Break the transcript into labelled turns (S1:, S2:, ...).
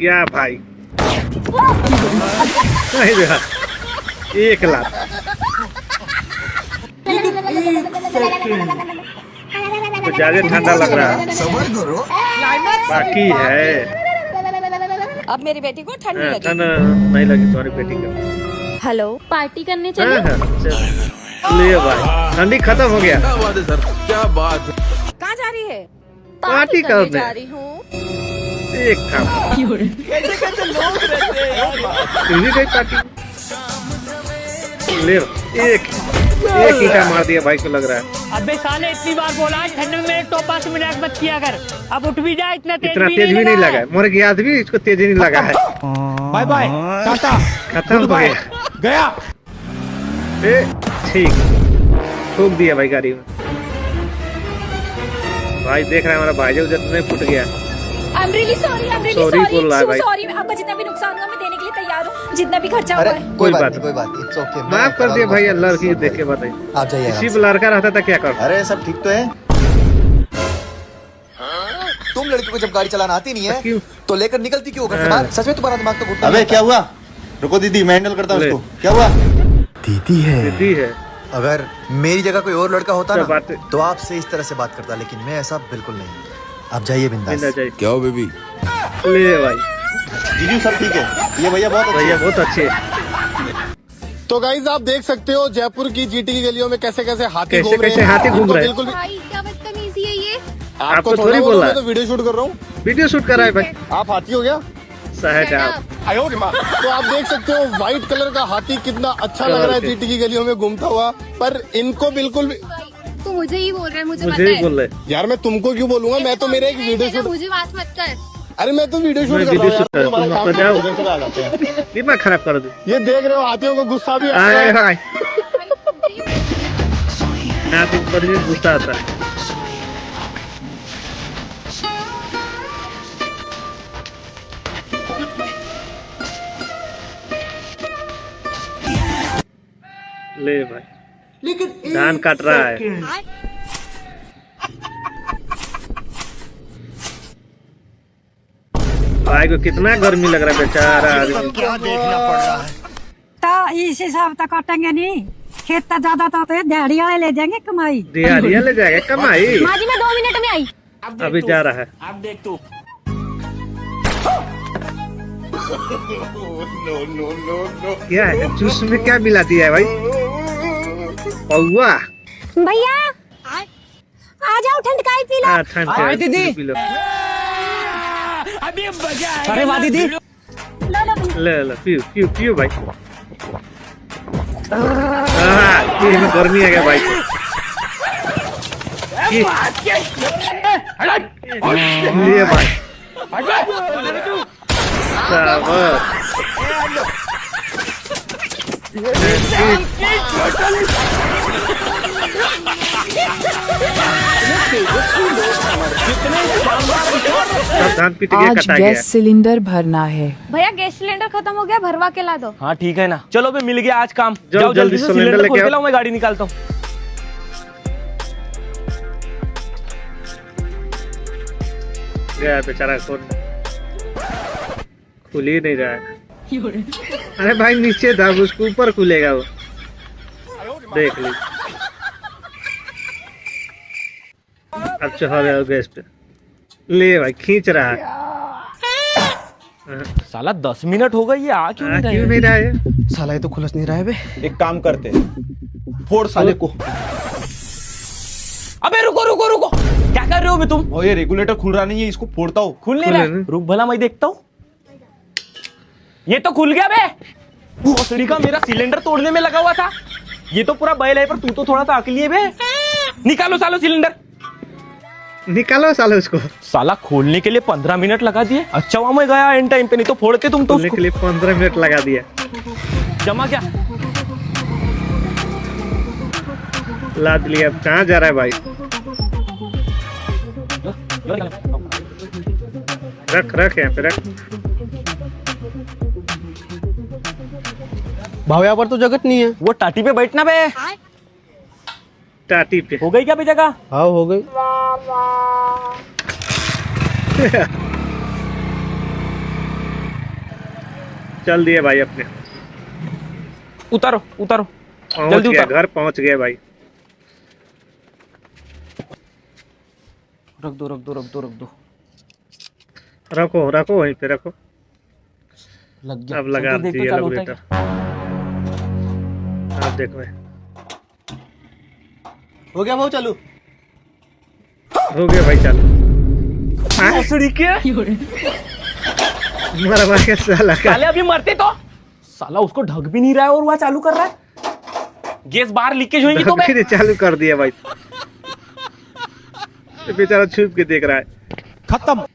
S1: क्या भाई? नहीं देखा, 1 लाख। तो ज्यादा ठंडा लग रहा है, बाकी है।
S2: अब मेरी बेटी को ठंड नहीं लगी।
S1: ठंड नहीं लगी तुम्हारी बेटी को।
S2: हेलो, पार्टी करने चले?
S1: ले भाई, ठंडी खत्म हो गया।
S3: क्या बात है सर, क्या बात है।
S2: कहाँ जा रही है?
S1: पार्टी करने
S2: जा रही हूँ।
S1: एक था कोई पार्टी। ले एक ईंटा मार दिया भाई को, लग रहा है।
S4: अबे साले इतनी बार बोला ठंड में मेरे टोपा से मजाक मत किया कर। अब उठ भी जा, इतना तेज भी नहीं लगा है। मोरे की याद भी इसको तेज नहीं लगा है।
S3: बाय बाय, टाटा,
S1: खत्म हो
S3: गया।
S1: ठीक, ठोक दिया भाई गाड़ी में। भाई देख रहा है हमारा भाई जो नहीं फूट गया।
S2: I'm really sorry, I'm really
S1: Sorry बोल रहा है भाई।
S2: sorry, आपका जितना भी नुकसान हुआ मैं देने के लिए तैयार हूँ, जितना भी खर्चा हुआ है।
S1: कोई बात
S5: कोई बात नहीं, it's okay,
S1: माफ कर दिया भाई, लड़की देख के बताइए।
S5: आप जाइए।
S1: किसी भी लड़का रहता था क्या कर।
S5: अरे सब ठीक तो है। तुम लड़की को जब गाड़ी चलाना आती नहीं है तो लेकर निकलती क्यों घर से बाहर? सच में तुम्हारा दिमाग तो घुटना।
S6: अबे क्या हुआ? रुको दीदी, मैं हैंडल करता हूँ उसको। क्या हुआ?
S5: दीदी है।
S1: है।
S5: अगर मेरी जगह कोई और लड़का होता ना
S1: बात
S5: तो आपसे इस तरह से बात करता, लेकिन मैं ऐसा बिल्कुल नहीं। आप जाइए बिंदास।
S3: क्या हो बेबी?
S1: ले भाई,
S6: जीजू सब ठीक है, ये भैया बहुत अच्छे
S1: भैया
S6: हैं।
S1: बहुत अच्छे हैं।
S7: तो गाइज आप देख सकते हो जयपुर की जीटी की गलियों में कैसे कैसे हाथी
S1: कैसे
S7: घूम रहे
S1: कैसे
S7: हैं।
S1: हाथी घूम रहे हैं।
S7: बिल्कुल
S8: भाई क्या बदतमीजी है ये।
S7: आपको
S1: थोड़ी
S7: थोड़ी
S1: बोल रहा
S7: मैं
S1: है।
S7: तो वीडियो शूट कर रहा हूँ।
S1: वीडियो शूट कर रहा है भाई।
S7: आप हाथी हो गया।
S1: सहज आप।
S7: तो आप देख सकते हो व्हाइट कलर का हाथी कितना अच्छा लग रहा है जीटी की गलियों में घूमता हुआ, पर इनको बिल्कुल भी।
S8: तू मुझे ही बोल रहा है, मुझे
S1: मुझे ही बोल रहे।
S7: यार मैं तुमको क्यों बोलूंगा, मैं तो मेरा एक वीडियो शूट।
S8: मुझे बात मत कर।
S7: अरे मैं तो वीडियो शूट कर
S1: वीडियो
S7: रहा
S1: शूट कर
S7: हूँ यार,
S1: रहा हूँ। दिमाग खराब कर दे।
S7: ये देख रहे हो हाथियों को गुस्सा भी आता
S1: आए
S7: है।
S1: हाय, हाथी पर भी गुस्सा आता है। ले भाई, धान काट रहा है। भाई को कितना गर्मी लग रहा है बेचारा आदमी।
S9: क्या देखना पड़ रहा है? तो इस हिसाब तक काटेंगे नहीं, खेत तो ज्यादा तो दिहाड़ी वाले ले जाएंगे कमाई।
S1: दिहाड़ियाँ ले जाएगा कमाई।
S2: माँ जी मैं 2 मिनट में आई।
S1: अभी जा रहा है।
S4: अब देख तू।
S1: क्या है जूस में, क्या मिला दिया है भाई? पौवा।
S2: भैया आ जाओ, ठंड का ही पी लो।
S1: ठंड
S4: दीदी।
S1: P low.
S4: अभी मजा है।
S3: अरे वाह दीदी,
S1: ले ले पियो पियो पियो भाई। में गर्मी आ गया भाई। ये भाई शाबाश। धान पीट के
S10: आज
S1: कटा
S10: गैस
S1: गया।
S10: सिलेंडर भरना है।
S2: भैया गैस सिलेंडर खत्म हो गया, भरवा के ला दो।
S4: हाँ ठीक है ना, चलो बे मिल गया आज काम।
S1: जाओ
S4: जाओ
S1: जल्दी
S4: जल्दी से
S1: सिलेंडर
S4: सिलेंडर
S1: लेके
S4: खोल के
S1: आओ।
S4: लाओ, मैं गाड़ी निकालता हूँ।
S1: गया बेचारा, कौन खुल ही नहीं रहा है। अरे भाई नीचे था, उसको ऊपर खुलेगा वो, देख ली। अब चढ़ा गैस पे। ले भाई खींच रहा है।
S4: साला 10 मिनट हो गई, ये आ क्यों नहीं
S1: क्यों नहीं रहा है?
S7: साला ये तो खुलस नहीं रहा है बे।
S6: एक काम करते हैं, फोड़ साले को।
S4: अबे रुको रुको रुको, क्या कर रहे हो बे तुम?
S6: ओ ये रेगुलेटर खुल रहा नहीं है, इसको फोड़ता हूँ।
S4: खुल नहीं रहा है। रुक भला मैं देखता हूँ। ये तो खुल गया बे। भोसड़ी का मेरा सिलेंडर तोड़ने में लगा हुआ था। ये तो पूरा बैल है, पर तू तो थोड़ा सा अकली है बे। निकालो सालो सिलेंडर,
S1: निकालो साले उसको।
S4: साला खोलने के लिए 15 मिनट लगा दिए। अच्छा वहां मैं गया एंड टाइम पे, नहीं तो फोड़ते तुम तो
S1: खोलने के लिए 15 मिनट लगा दिया।
S4: जमा क्या
S1: लाद लिया। अब कहाँ जा रहा है भाई? रख रख यहाँ पे रख।
S7: भाव यहाँ पर तो जगत नहीं है।
S4: वो टाटी पे बैठना बे।
S1: टाटी पे
S4: हो गई क्या बे जगह?
S7: हाँ हो गई।
S1: चल दिए भाई अपने।
S4: उतारो उतारो,
S1: पहुंच
S4: जल्दी
S1: गया,
S4: उतारो।
S1: घर पहुंच गए भाई।
S4: रख दो रख दो रख दो रख दो।
S1: रखो रखो वहीं पे रखो।
S4: लग गया।
S1: अब लगा
S4: देख तो
S1: दिया
S4: चालू होता है
S1: रेगुलेटर। अब देखो
S6: हो गया भाव चालू।
S1: हो गया भाई चालू।
S4: क्या? भोसड़ी के
S1: मरवा के साला का।
S4: साले अभी मरते तो साला उसको ढक भी नहीं रहा है और वह चालू कर रहा है। गैस बाहर लीकेज होगी तो
S1: फिर चालू कर दिया भाई। बेचारा छुप के देख रहा है।
S3: खत्म।